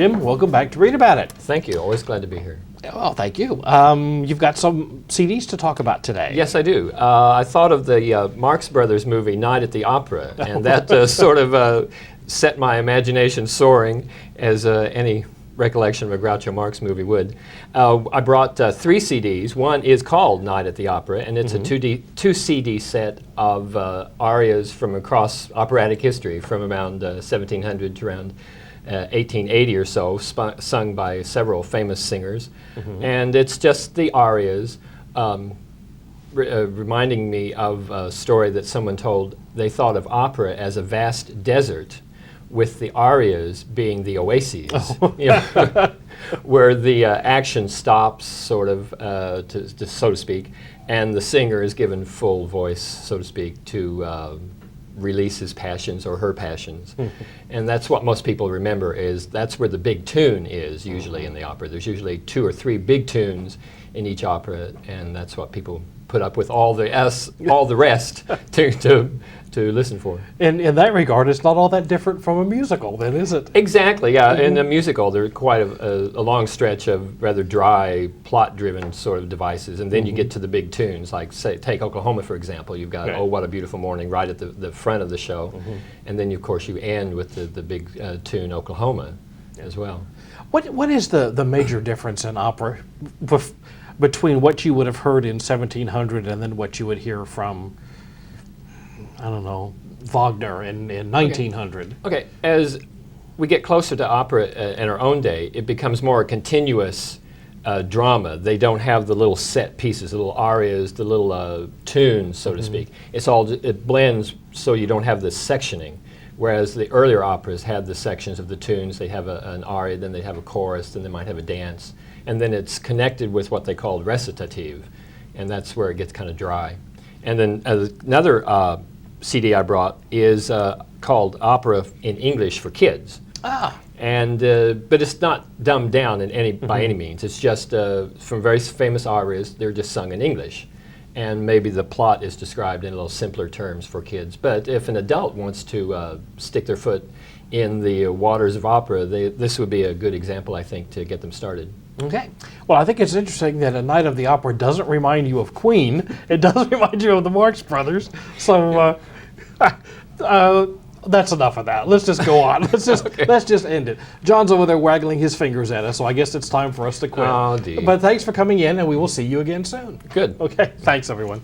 Jim, welcome back to Read About It. Thank you. Always glad to be here. Well, thank you. You've got some CDs to talk about today. Yes, I do. I thought of the Marx Brothers movie Night at the Opera, and that sort of set my imagination soaring, as any recollection of a Groucho Marx movie would. I brought 3 CDs. One is called Night at the Opera, and it's a 2 CD set of arias from across operatic history from around 1700 to around 1880 or so, sung by several famous singers. And it's just the arias, reminding me of a story that someone told. They thought of opera as a vast desert, with the arias being the oases, you know, where the action stops, sort of, so to speak, and the singer is given full voice, so to speak, to release his passions or her passions. And that's what most people remember, is that's where the big tune is usually in the opera. There's usually 2 or 3 big tunes in each opera, and that's what people put up with all the rest to listen for. And in that regard, it's not all that different from a musical, then, is it? Exactly, yeah. In a musical, there's quite a long stretch of rather dry, plot-driven sort of devices, and then you get to the big tunes, like, say, take Oklahoma, for example. You've got Oh, What a Beautiful Morning right at the front of the show, and then, of course, you end with the big tune, Oklahoma, as well. What is the major difference in opera between what you would have heard in 1700 and then what you would hear from, I don't know, Wagner in 1900? Okay, as we get closer to opera in our own day, it becomes more a continuous drama. They don't have the little set pieces, the little arias, the little tunes, so to speak. It blends, so you don't have this sectioning. Whereas the earlier operas had the sections of the tunes. They have an aria, then they have a chorus, then they might have a dance. And then it's connected with what they called recitative. And that's where it gets kind of dry. And then another CD I brought is called Opera in English for Kids. And but it's not dumbed down by any means. It's just from very famous arias. They're just sung in English, and maybe the plot is described in a little simpler terms for kids. But if an adult wants to stick their foot in the waters of opera, this would be a good example, I think, to get them started. Okay. Well, I think it's interesting that A Night of the Opera doesn't remind you of Queen. It does remind you of the Marx Brothers. So that's enough of that. Let's just go on. Let's just end it. John's over there waggling his fingers at us, so I guess it's time for us to quit. Oh, dear. But thanks for coming in, and we will see you again soon. Good. Okay. Thanks, everyone.